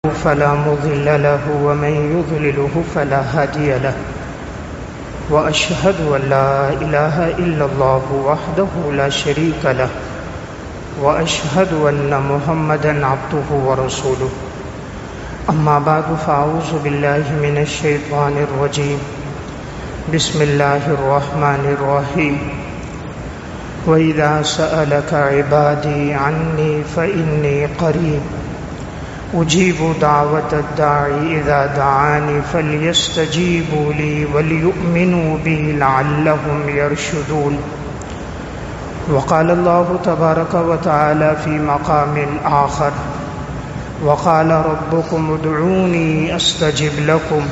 فلا مضل له ومن يضلله فلا هادي له وأشهد أن لا إله إلا الله وحده لا شريك له وأشهد أن محمدا عبده ورسوله أما بعد فأعوذ بالله من الشيطان الرجيم بسم الله الرحمن الرحيم وإذا سألك عبادي عني فإني قريب أجيب دعوة الداعي إذا دعاني فليستجيبوا لي وليؤمنوا بي لعلهم يرشدون وقال الله تبارك وتعالى في مقام آخر وقال ربكم ادعوني أستجب لكم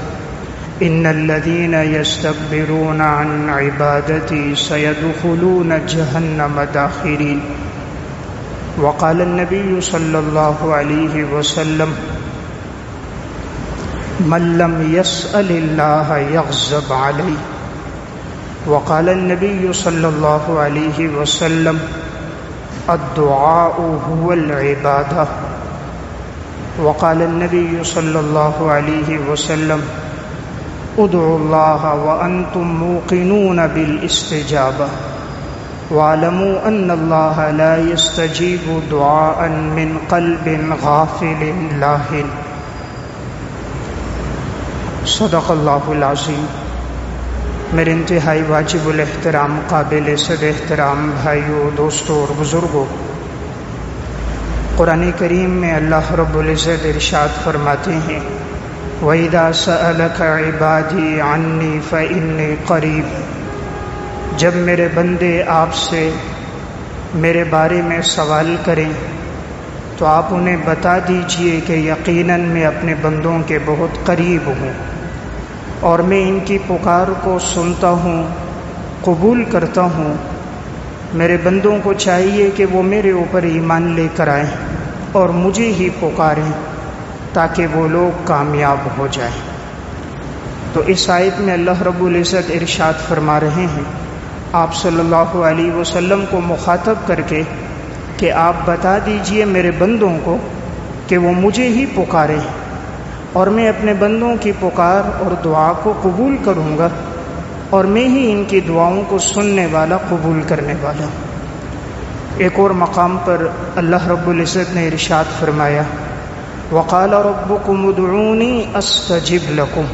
إن الذين يستكبرون عن عبادتي سيدخلون جهنم داخرين وقال النبي صلى الله عليه وسلم من لم يسأل الله يغضب عليه وقال النبي صلى الله عليه وسلم الدعاء هو العبادة وقال النبي صلى الله عليه وسلم ادعوا الله وأنتم موقنون بالاستجابة وَاعْلَمُوا أَنَّ اللَّهَ لَا يَسْتَجِيبُ دُعَاءً مِّن قَلْبٍ غَافِلٍ لَاهٍ صدق اللہ العظیم۔ میرے انتہائی واجب الاحترام قابل صد احترام بھائیوں، دوستوں اور بزرگوں، قرآن کریم میں اللہ رب العزت ارشاد فرماتے ہیں وَإِذَا سَأَلَكَ عِبَادِي عَنِّي فَإِنِّي قَرِيبٌ، جب میرے بندے آپ سے میرے بارے میں سوال کریں تو آپ انہیں بتا دیجئے کہ یقیناً میں اپنے بندوں کے بہت قریب ہوں اور میں ان کی پکار کو سنتا ہوں، قبول کرتا ہوں۔ میرے بندوں کو چاہیے کہ وہ میرے اوپر ایمان لے کر آئیں اور مجھے ہی پکاریں تاکہ وہ لوگ کامیاب ہو جائیں۔ تو اس آیت میں اللہ رب العزت ارشاد فرما رہے ہیں آپ صلی اللہ علیہ وسلم کو مخاطب کر کے کہ آپ بتا دیجئے میرے بندوں کو کہ وہ مجھے ہی پکاریں اور میں اپنے بندوں کی پکار اور دعا کو قبول کروں گا اور میں ہی ان کی دعاؤں کو سننے والا، قبول کرنے والا۔ ایک اور مقام پر اللہ رب العزت نے ارشاد فرمایا وَقَالَ رَبُّكُمُ ادْعُونِي أَسْتَجِبْ لَكُمْ،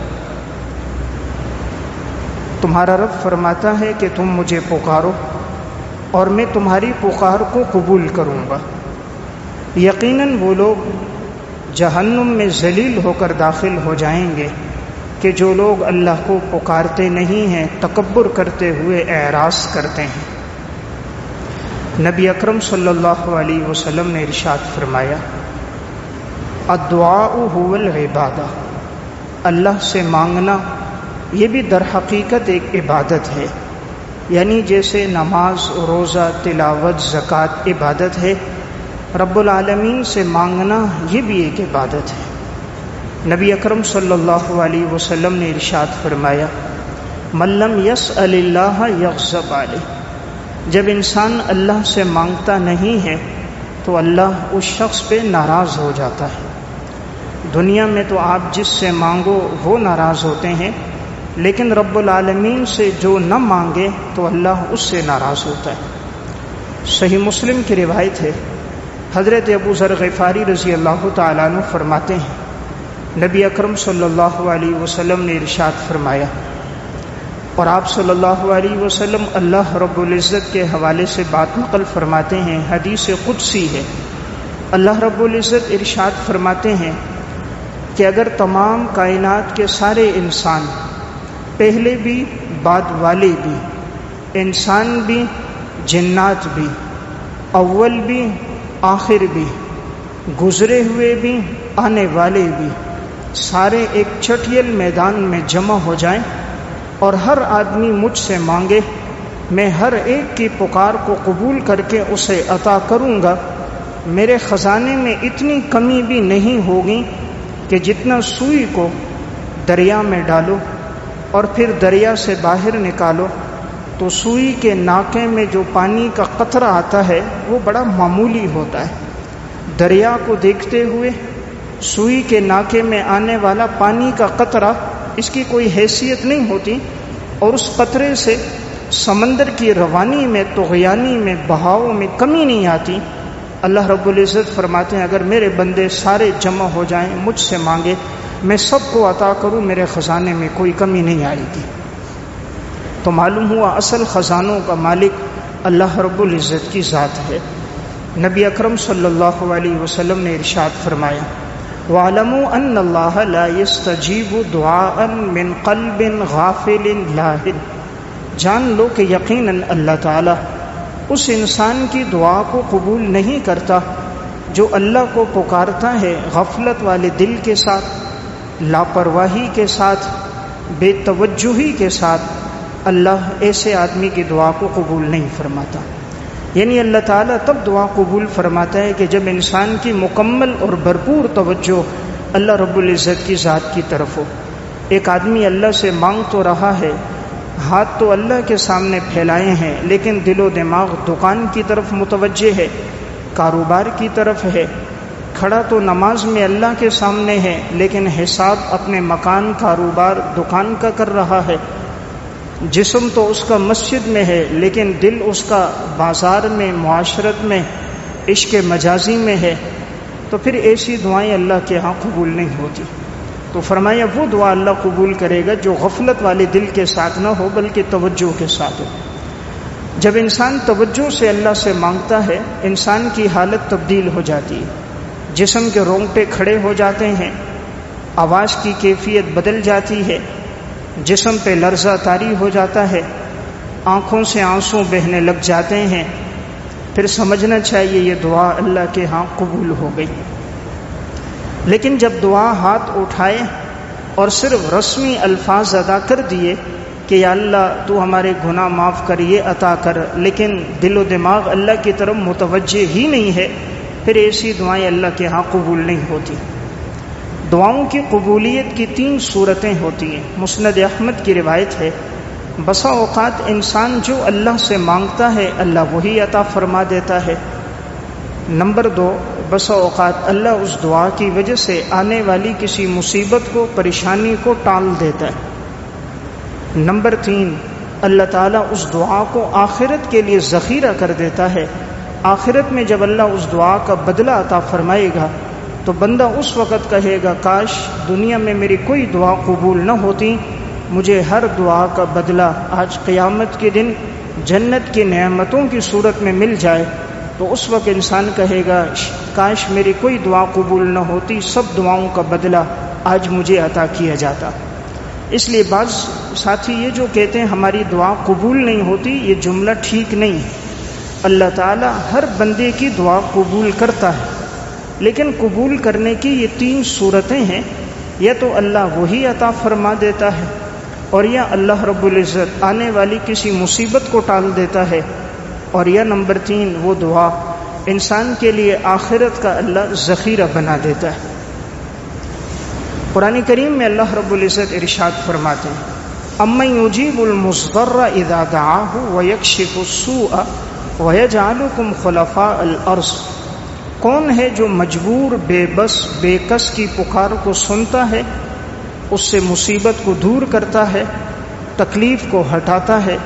تمہارا رب فرماتا ہے کہ تم مجھے پکارو اور میں تمہاری پکار کو قبول کروں گا۔ یقیناً وہ لوگ جہنم میں ذلیل ہو کر داخل ہو جائیں گے کہ جو لوگ اللہ کو پکارتے نہیں ہیں، تکبر کرتے ہوئے اعراض کرتے ہیں۔ نبی اکرم صلی اللہ علیہ وسلم نے ارشاد فرمایا الدعاء هو العبادہ، اللہ سے مانگنا یہ بھی در حقیقت ایک عبادت ہے، یعنی جیسے نماز، روزہ، تلاوت، زکوٰۃ عبادت ہے، رب العالمین سے مانگنا یہ بھی ایک عبادت ہے۔ نبی اکرم صلی اللہ علیہ وسلم نے ارشاد فرمایا من لم یسأل اللہ یغضب علیہ، جب انسان اللہ سے مانگتا نہیں ہے تو اللہ اس شخص پہ ناراض ہو جاتا ہے۔ دنیا میں تو آپ جس سے مانگو وہ ناراض ہوتے ہیں، لیکن رب العالمین سے جو نہ مانگے تو اللہ اس سے ناراض ہوتا ہے۔ صحیح مسلم کی روایت ہے، حضرت ابو ذر غفاری رضی اللہ تعالیٰ عنہ فرماتے ہیں نبی اکرم صلی اللہ علیہ وسلم نے ارشاد فرمایا، اور آپ صلی اللہ علیہ وسلم اللہ رب العزت کے حوالے سے بات نقل فرماتے ہیں، حدیث قدسی ہے۔ اللہ رب العزت ارشاد فرماتے ہیں کہ اگر تمام کائنات کے سارے انسان، پہلے بھی بعد والے بھی، انسان بھی جنات بھی، اول بھی آخر بھی، گزرے ہوئے بھی آنے والے بھی، سارے ایک چٹیل میدان میں جمع ہو جائیں اور ہر آدمی مجھ سے مانگے، میں ہر ایک کی پکار کو قبول کر کے اسے عطا کروں گا، میرے خزانے میں اتنی کمی بھی نہیں ہوگی کہ جتنا سوئی کو دریا میں ڈالو اور پھر دریا سے باہر نکالو تو سوئی کے ناکے میں جو پانی کا قطرہ آتا ہے وہ بڑا معمولی ہوتا ہے، دریا کو دیکھتے ہوئے سوئی کے ناکے میں آنے والا پانی کا قطرہ اس کی کوئی حیثیت نہیں ہوتی، اور اس قطرے سے سمندر کی روانی میں، طغیانی میں، بہاؤ میں کمی نہیں آتی۔ اللہ رب العزت فرماتے ہیں اگر میرے بندے سارے جمع ہو جائیں، مجھ سے مانگے، میں سب کو عطا کروں، میرے خزانے میں کوئی کمی نہیں آئے گی۔ تو معلوم ہوا اصل خزانوں کا مالک اللہ رب العزت کی ذات ہے۔ نبی اکرم صلی اللہ علیہ وسلم نے ارشاد فرمایا وَاعْلَمُوا أَنَّ اللَّهَ لَا يَسْتَجِيبُ دُعَاءً مِّن قَلْبٍ غَافِلٍ لَاهٍ، جان لو کہ یقیناً اللہ تعالی اس انسان کی دعا کو قبول نہیں کرتا جو اللہ کو پکارتا ہے غفلت والے دل کے ساتھ، لاپرواہی کے ساتھ، بے توجہی کے ساتھ۔ اللہ ایسے آدمی کی دعا کو قبول نہیں فرماتا۔ یعنی اللہ تعالیٰ تب دعا قبول فرماتا ہے کہ جب انسان کی مکمل اور بھرپور توجہ اللہ رب العزت کی ذات کی طرف ہو۔ ایک آدمی اللہ سے مانگ تو رہا ہے، ہاتھ تو اللہ کے سامنے پھیلائے ہیں، لیکن دل و دماغ دکان کی طرف متوجہ ہے، کاروبار کی طرف ہے، کھڑا تو نماز میں اللہ کے سامنے ہے، لیکن حساب اپنے مکان، کاروبار، دکان کا کر رہا ہے۔ جسم تو اس کا مسجد میں ہے، لیکن دل اس کا بازار میں، معاشرت میں، عشق مجازی میں ہے، تو پھر ایسی دعائیں اللہ کے ہاں قبول نہیں ہوتی۔ تو فرمایا وہ دعا اللہ قبول کرے گا جو غفلت والے دل کے ساتھ نہ ہو بلکہ توجہ کے ساتھ ہو۔ جب انسان توجہ سے اللہ سے مانگتا ہے، انسان کی حالت تبدیل ہو جاتی ہے، جسم کے رونگٹے کھڑے ہو جاتے ہیں، آواز کی کیفیت بدل جاتی ہے، جسم پہ لرزہ طاری ہو جاتا ہے، آنکھوں سے آنسو بہنے لگ جاتے ہیں۔ پھر سمجھنا چاہیے یہ دعا اللہ کے ہاں قبول ہو گئی۔ لیکن جب دعا ہاتھ اٹھائے اور صرف رسمی الفاظ ادا کر دیے کہ یا اللہ تو ہمارے گناہ معاف کر، یہ عطا کر، لیکن دل و دماغ اللہ کی طرف متوجہ ہی نہیں ہے، پھر ایسی دعائیں اللہ کے ہاں قبول نہیں ہوتی۔ دعاؤں کی قبولیت کی 3 صورتیں ہوتی ہیں۔ مسند احمد کی روایت ہے بسا اوقات انسان جو اللہ سے مانگتا ہے اللہ وہی عطا فرما دیتا ہے۔ نمبر 2، بسا اوقات اللہ اس دعا کی وجہ سے آنے والی کسی مصیبت کو، پریشانی کو ٹال دیتا ہے۔ نمبر 3، اللہ تعالیٰ اس دعا کو آخرت کے لیے ذخیرہ کر دیتا ہے۔ آخرت میں جب اللہ اس دعا کا بدلہ عطا فرمائے گا تو بندہ اس وقت کہے گا کاش دنیا میں میری کوئی دعا قبول نہ ہوتی، مجھے ہر دعا کا بدلہ آج قیامت کے دن جنت کی نعمتوں کی صورت میں مل جائے۔ تو اس وقت انسان کہے گا کاش میری کوئی دعا قبول نہ ہوتی، سب دعاؤں کا بدلہ آج مجھے عطا کیا جاتا۔ اس لیے بعض ساتھی یہ جو کہتے ہیں ہماری دعا قبول نہیں ہوتی، یہ جملہ ٹھیک نہیں۔ اللہ تعالیٰ ہر بندے کی دعا قبول کرتا ہے، لیکن قبول کرنے کی یہ 3 صورتیں ہیں، یا تو اللہ وہی عطا فرما دیتا ہے، اور یا اللہ رب العزت آنے والی کسی مصیبت کو ٹال دیتا ہے، اور یا نمبر 3 وہ دعا انسان کے لیے آخرت کا اللہ ذخیرہ بنا دیتا ہے۔ قرآن کریم میں اللہ رب العزت ارشاد فرماتے ہیں اَمَّن يُجِيبُ الْمُضْطَرَّ إِذَا دَعَاهُ وَيَكْشِفُ السُّوءَ وَيَجْعَلُكُمْ خُلَفَاءَ الْأَرْضِ، کون ہے جو مجبور، بے بس، بے کس کی پکار کو سنتا ہے، اس سے مصیبت کو دور کرتا ہے، تکلیف کو ہٹاتا ہے؟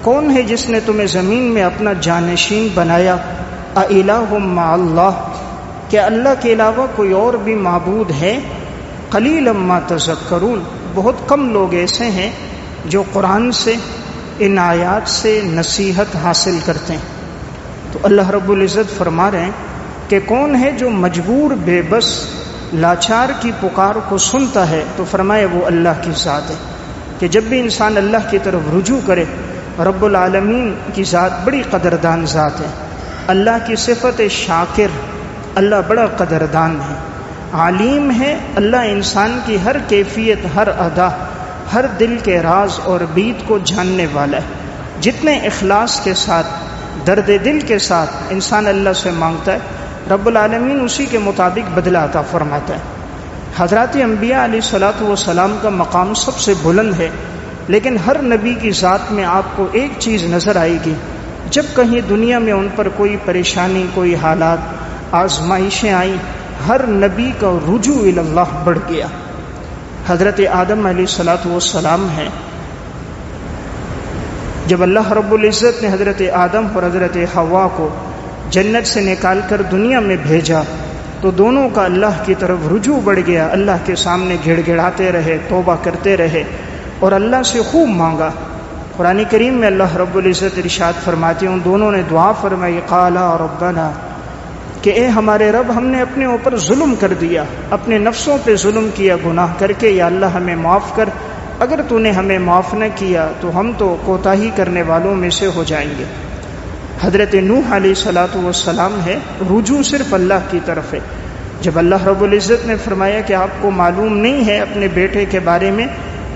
کون ہے جس نے تمہیں زمین میں اپنا جانشین بنایا؟ اَإِلَٰهٌ مَّعَ اللَّهِ، کیا اللہ کے علاوہ کوئی اور بھی معبود ہے؟ قَلِيلًا مَّا تَذَكَّرُونَ، بہت کم لوگ ایسے ہیں جو قرآن سے، ان آیات سے نصیحت حاصل کرتے ہیں۔ تو اللہ رب العزت فرما رہے ہیں کہ کون ہے جو مجبور، بے بس، لاچار کی پکار کو سنتا ہے؟ تو فرمایا وہ اللہ کی ذات ہے کہ جب بھی انسان اللہ کی طرف رجوع کرے، رب العالمین کی ذات بڑی قدردان ذات ہے۔ اللہ کی صفت شاکر، اللہ بڑا قدردان ہے، عالیم ہے۔ اللہ انسان کی ہر کیفیت، ہر ادا، ہر دل کے راز اور بیت کو جاننے والا ہے۔ جتنے اخلاص کے ساتھ، درد دل کے ساتھ انسان اللہ سے مانگتا ہے، رب العالمین اسی کے مطابق بدلہ عطا فرماتا ہے۔ حضرات انبیاء علیہ الصلاۃ والسلام کا مقام سب سے بلند ہے، لیکن ہر نبی کی ذات میں آپ کو ایک چیز نظر آئے گی، جب کہیں دنیا میں ان پر کوئی پریشانی، کوئی حالات، آزمائشیں آئیں، ہر نبی کا رجوع الی اللہ بڑھ گیا۔ حضرت آدم علیہ الصلوۃ والسلام ہے، جب اللہ رب العزت نے حضرت آدم اور حضرت حوا کو جنت سے نکال کر دنیا میں بھیجا تو دونوں کا اللہ کی طرف رجوع بڑھ گیا، اللہ کے سامنے گڑ گڑاتے رہے، توبہ کرتے رہے اور اللہ سے خوب مانگا۔ قرآن کریم میں اللہ رب العزت ارشاد فرماتے ہیں، دونوں نے دعا فرمائی، قالا ربنا، کہ اے ہمارے رب، ہم نے اپنے اوپر ظلم کر دیا، اپنے نفسوں پہ ظلم کیا گناہ کر کے، یا اللہ ہمیں معاف کر، اگر تو نے ہمیں معاف نہ کیا تو ہم تو کوتاہی کرنے والوں میں سے ہو جائیں گے۔ حضرت نوح علیہ الصلوۃ والسلام ہے، رجوع صرف اللہ کی طرف ہے۔ جب اللہ رب العزت نے فرمایا کہ آپ کو معلوم نہیں ہے اپنے بیٹے کے بارے میں،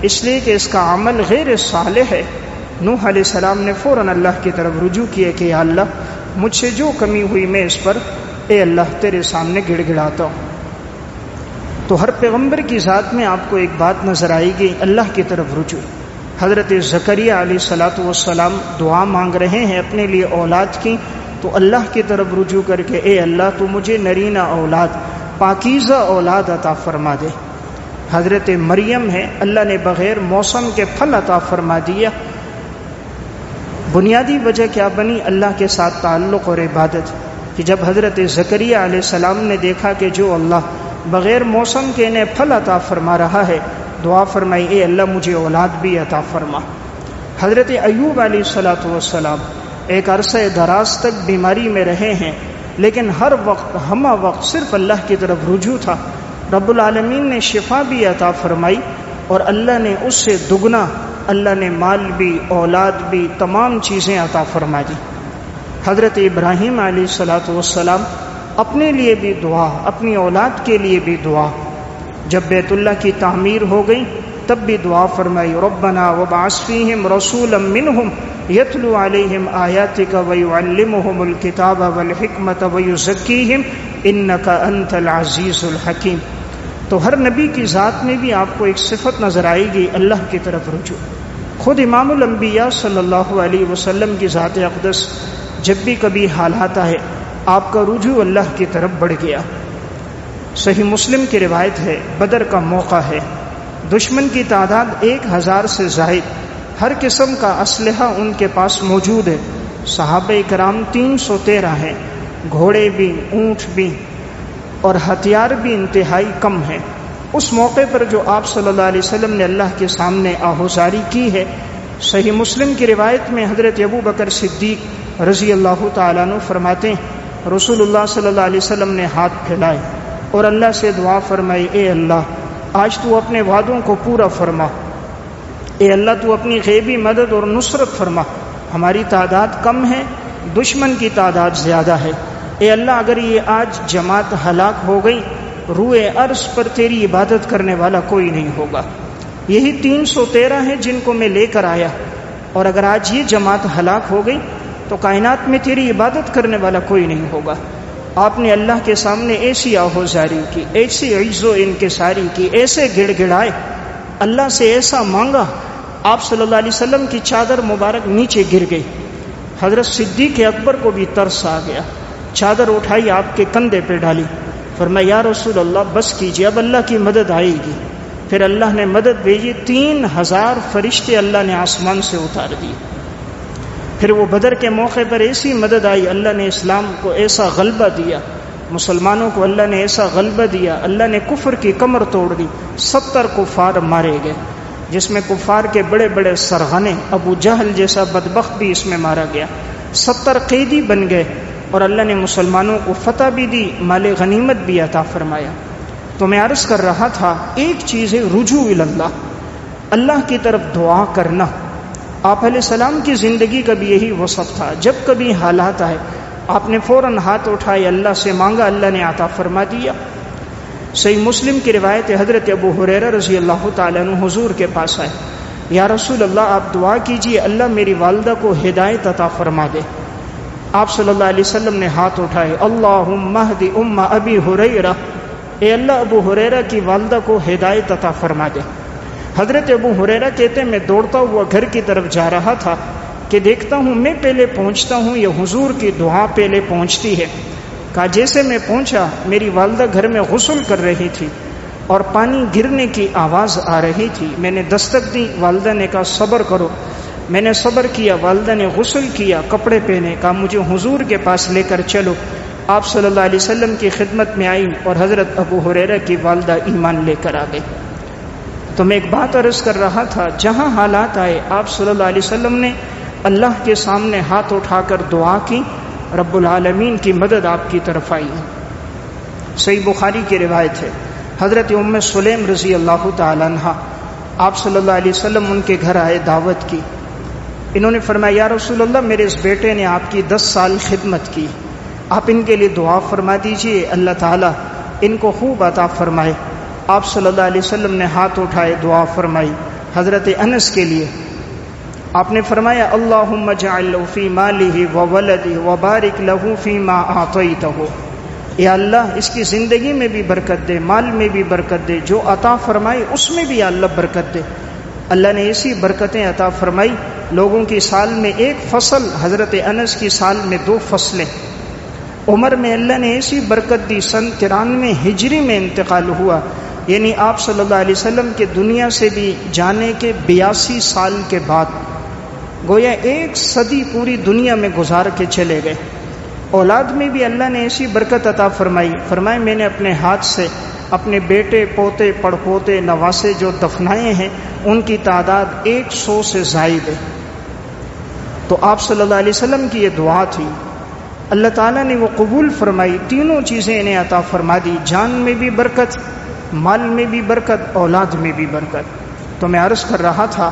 اس لیے کہ اس کا عمل غیر صالح ہے، نوح علیہ السلام نے فوراً اللہ کی طرف رجوع کیا کہ یا اللہ مجھ سے جو کمی ہوئی میں اس پر اے اللہ تیرے سامنے گڑ گڑاتا ہوں۔ تو ہر پیغمبر کی ذات میں آپ کو ایک بات نظر آئے گی، اللہ کی طرف رجوع۔ حضرت زکریا علیہ الصلوۃ والسلام دعا مانگ رہے ہیں اپنے لیے اولاد کی، تو اللہ کی طرف رجوع کر کے اے اللہ تو مجھے نرینہ اولاد، پاکیزہ اولاد عطا فرما دے۔ حضرت مریم ہے، اللہ نے بغیر موسم کے پھل عطا فرما دیا۔ بنیادی وجہ کیا بنی؟ اللہ کے ساتھ تعلق اور عبادت، کہ جب حضرت زکریا علیہ السلام نے دیکھا کہ جو اللہ بغیر موسم کے انہیں پھل عطا فرما رہا ہے، دعا فرمائی اے اللہ مجھے اولاد بھی عطا فرما۔ حضرت ایوب علیہ الصلوۃ والسلام ایک عرصہ دراز تک بیماری میں رہے ہیں، لیکن ہر وقت ہمہ وقت صرف اللہ کی طرف رجوع تھا۔ رب العالمین نے شفا بھی عطا فرمائی اور اللہ نے اس سے دگنا، اللہ نے مال بھی، اولاد بھی، تمام چیزیں عطا فرما دی۔ حضرت ابراہیم علیہ الصلوۃ والسلام اپنے لیے بھی دعا، اپنی اولاد کے لیے بھی دعا۔ جب بیت اللہ کی تعمیر ہو گئی تب بھی دعا فرمائی، ربنا وابعث فیہم رسولا منہم یتلو علیہم آیاتک ویعلمہم الکتاب والحکمت ویزکیہم انک انت العزیز الحکیم۔ تو ہر نبی کی ذات میں بھی آپ کو ایک صفت نظر آئے گی، اللہ کی طرف رجوع۔ خود امام الانبیاء صلی اللہ علیہ وسلم کی ذات اقدس جب بھی کبھی حالات آئے آپ کا رجوع اللہ کی طرف بڑھ گیا۔ صحیح مسلم کی روایت ہے، بدر کا موقع ہے، دشمن کی تعداد 1000 سے زائد، ہر قسم کا اسلحہ ان کے پاس موجود ہے، صحابہ کرام 313 ہیں، گھوڑے بھی، اونٹ بھی اور ہتھیار بھی انتہائی کم ہیں۔ اس موقع پر جو آپ صلی اللہ علیہ وسلم نے اللہ کے سامنے آہوزاری کی ہے، صحیح مسلم کی روایت میں حضرت ابو بکر صدیق رضی اللہ تعالیٰ عنہ فرماتے ہیں، رسول اللہ صلی اللہ علیہ وسلم نے ہاتھ پھیلائے اور اللہ سے دعا فرمائی، اے اللہ آج تو اپنے وعدوں کو پورا فرما، اے اللہ تو اپنی غیبی مدد اور نصرت فرما، ہماری تعداد کم ہے، دشمن کی تعداد زیادہ ہے، اے اللہ اگر یہ آج جماعت ہلاک ہو گئی، روئے عرض پر تیری عبادت کرنے والا کوئی نہیں ہوگا۔ یہی 313 ہیں جن کو میں لے کر آیا، اور اگر آج یہ جماعت ہلاک ہو گئی تو کائنات میں تیری عبادت کرنے والا کوئی نہیں ہوگا۔ آپ نے اللہ کے سامنے ایسی آہوزاری کی، ایسی عجز و انکساری کی، ایسے گڑ گڑائے، اللہ سے ایسا مانگا، آپ صلی اللہ علیہ وسلم کی چادر مبارک نیچے گر گئی۔ حضرت صدیق اکبر کو بھی ترس آ گیا، چادر اٹھائی آپ کے کندھے پہ ڈالی، فرمایا یا رسول اللہ بس کیجیے، اب اللہ کی مدد آئے گی۔ پھر اللہ نے مدد بھیجی، 3000 فرشتے اللہ نے آسمان سے اتار دیے۔ پھر وہ بدر کے موقع پر ایسی مدد آئی، اللہ نے اسلام کو ایسا غلبہ دیا، مسلمانوں کو اللہ نے ایسا غلبہ دیا، اللہ نے کفر کی کمر توڑ دی، 70 کفار مارے گئے، جس میں کفار کے بڑے بڑے سرغنے، ابو جہل جیسا بدبخت بھی اس میں مارا گیا، 70 قیدی بن گئے، اور اللہ نے مسلمانوں کو فتح بھی دی، مال غنیمت بھی عطا فرمایا۔ تو میں عرض کر رہا تھا، ایک چیز ہے رجوع اللہ، اللہ کی طرف دعا کرنا۔ آپ علیہ السلام کی زندگی کا بھی یہی وصف تھا، جب کبھی حالات آئے آپ نے فوراً ہاتھ اٹھائے، اللہ سے مانگا، اللہ نے عطا فرما دیا۔ صحیح مسلم کی روایت ہے، حضرت ابو ہریرہ رضی اللہ تعالیٰ عنہ حضور کے پاس آئے، یا رسول اللہ آپ دعا کیجئے اللہ میری والدہ کو ہدایت عطا فرما دے۔ آپ صلی اللہ علیہ وسلم نے ہاتھ اٹھائے، اللہم اہد ام ابی ہریرہ، اے اللہ ابو ہریرہ کی والدہ کو ہدایت عطا فرما دے۔ حضرت ابو ہریرہ کہتے ہیں میں دوڑتا ہوا گھر کی طرف جا رہا تھا کہ دیکھتا ہوں میں پہلے پہنچتا ہوں یا حضور کی دعا پہلے پہنچتی ہے۔ کہا جیسے میں پہنچا میری والدہ گھر میں غسل کر رہی تھی اور پانی گرنے کی آواز آ رہی تھی، میں نے دستک دی، والدہ نے کہا صبر کرو، میں نے صبر کیا، والدہ نے غسل کیا، کپڑے پہنے، کہا مجھے حضور کے پاس لے کر چلو، آپ صلی اللہ علیہ وسلم کی خدمت میں آئی اور حضرت ابو ہریرہ کی والدہ ایمان لے کر آ گئی۔ تو میں ایک بات عرض کر رہا تھا، جہاں حالات آئے آپ صلی اللہ علیہ وسلم نے اللہ کے سامنے ہاتھ اٹھا کر دعا کی، رب العالمین کی مدد آپ کی طرف آئی ہے۔ صحیح بخاری کی روایت ہے، حضرت ام سلیم رضی اللہ تعالی عنہ آپ صلی اللہ علیہ وسلم ان کے گھر آئے، دعوت کی، انہوں نے فرمایا یا رسول اللہ میرے اس بیٹے نے آپ کی 10 سال خدمت کی، آپ ان کے لیے دعا فرما دیجئے، اللہ تعالیٰ ان کو خوب عطا فرمائے۔ آپ صلی اللہ علیہ وسلم نے ہاتھ اٹھائے، دعا فرمائی حضرت انس کے لیے، آپ نے فرمایا اللہم اجعل لہ فی مالہ وولدہ وبارک لہ فیما اعطیتہ، یا اللہ اس کی زندگی میں بھی برکت دے، مال میں بھی برکت دے، جو عطا فرمائے اس میں بھی اللہ برکت دے۔ اللہ نے ایسی برکتیں عطا فرمائی، لوگوں کی سال میں 1 فصل، حضرت انس کی سال میں 2 فصلیں۔ عمر میں اللہ نے ایسی برکت دی، سن 93 ہجری میں انتقال ہوا، یعنی آپ صلی اللہ علیہ وسلم کے دنیا سے بھی جانے کے 82 سال کے بعد، گویا 1 صدی پوری دنیا میں گزار کے چلے گئے۔ اولاد میں بھی اللہ نے ایسی برکت عطا فرمائی، فرمائے میں نے اپنے ہاتھ سے اپنے بیٹے پوتے پڑپوتے نواسے جو دفنائے ہیں ان کی تعداد 100 سے زائد ہے۔ تو آپ صلی اللہ علیہ وسلم کی یہ دعا تھی، اللہ تعالیٰ نے وہ قبول فرمائی، تینوں چیزیں انہیں عطا فرما دی، جان میں بھی برکت، مال میں بھی برکت، اولاد میں بھی برکت۔ تو میں عرض کر رہا تھا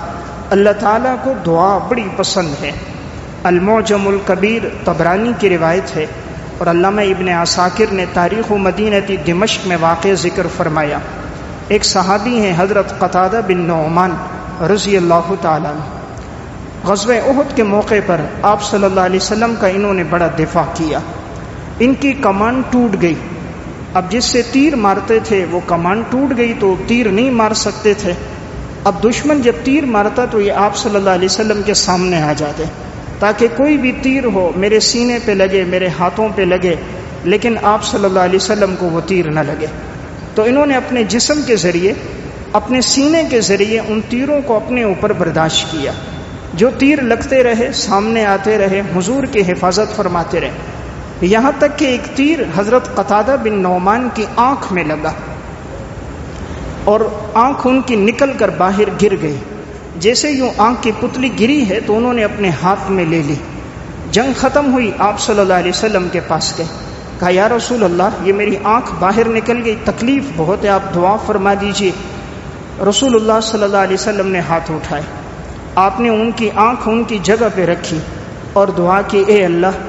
اللہ تعالیٰ کو دعا بڑی پسند ہے۔ المعجم الکبیر طبرانی کی روایت ہے اور علامہ ابن عساکر نے تاریخ مدینہ دمشق میں واقع ذکر فرمایا، ایک صحابی ہیں حضرت قتادہ بن نعمان رضی اللہ تعالیٰ عنہ، غزوہ احد کے موقع پر آپ صلی اللہ علیہ وسلم کا انہوں نے بڑا دفاع کیا، ان کی کمان ٹوٹ گئی، اب جس سے تیر مارتے تھے وہ کمان ٹوٹ گئی تو تیر نہیں مار سکتے تھے، اب دشمن جب تیر مارتا تو یہ آپ صلی اللہ علیہ وسلم کے سامنے آ جاتے تاکہ کوئی بھی تیر ہو میرے سینے پہ لگے، میرے ہاتھوں پہ لگے، لیکن آپ صلی اللہ علیہ وسلم کو وہ تیر نہ لگے۔ تو انہوں نے اپنے جسم کے ذریعے، اپنے سینے کے ذریعے ان تیروں کو اپنے اوپر برداشت کیا، جو تیر لگتے رہے، سامنے آتے رہے، حضور کی حفاظت فرماتے رہے، یہاں تک کہ ایک تیر حضرت قتادہ بن نعمان کی آنکھ میں لگا اور آنکھ ان کی نکل کر باہر گر گئی۔ جیسے یوں آنکھ کی پتلی گری ہے تو انہوں نے اپنے ہاتھ میں لے لی، جنگ ختم ہوئی، آپ صلی اللہ علیہ وسلم کے پاس گئے، کہا یا رسول اللہ یہ میری آنکھ باہر نکل گئی، تکلیف بہت ہے، آپ دعا فرما دیجئے۔ رسول اللہ صلی اللہ علیہ وسلم نے ہاتھ اٹھائے، آپ نے ان کی آنکھ ان کی جگہ پہ رکھی اور دعا کی، اے اللہ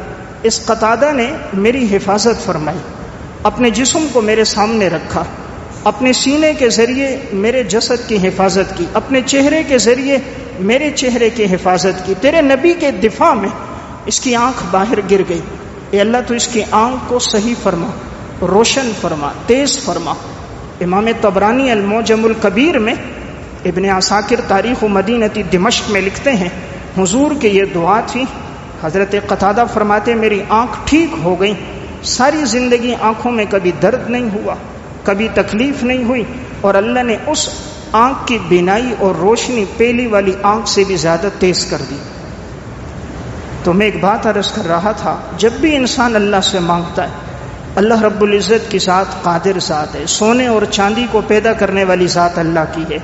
اس قتادہ نے میری حفاظت فرمائی، اپنے جسم کو میرے سامنے رکھا، اپنے سینے کے ذریعے میرے جسد کی حفاظت کی، اپنے چہرے کے ذریعے میرے چہرے کی حفاظت کی، تیرے نبی کے دفاع میں اس کی آنکھ باہر گر گئی، اے اللہ تو اس کی آنکھ کو صحیح فرما، روشن فرما، تیز فرما۔ امام طبرانی المعجم الکبیر میں، ابن عساکر تاریخ مدینہ دمشق میں لکھتے ہیں حضور کی یہ دعا تھی، حضرت قتادہ فرماتے میری آنکھ ٹھیک ہو گئی، ساری زندگی آنکھوں میں کبھی درد نہیں ہوا، کبھی تکلیف نہیں ہوئی، اور اللہ نے اس آنکھ کی بینائی اور روشنی پہلی والی آنکھ سے بھی زیادہ تیز کر دی۔ تو میں ایک بات عرض کر رہا تھا، جب بھی انسان اللہ سے مانگتا ہے، اللہ رب العزت کی ذات قادر ذات ہے، سونے اور چاندی کو پیدا کرنے والی ذات اللہ کی ہے،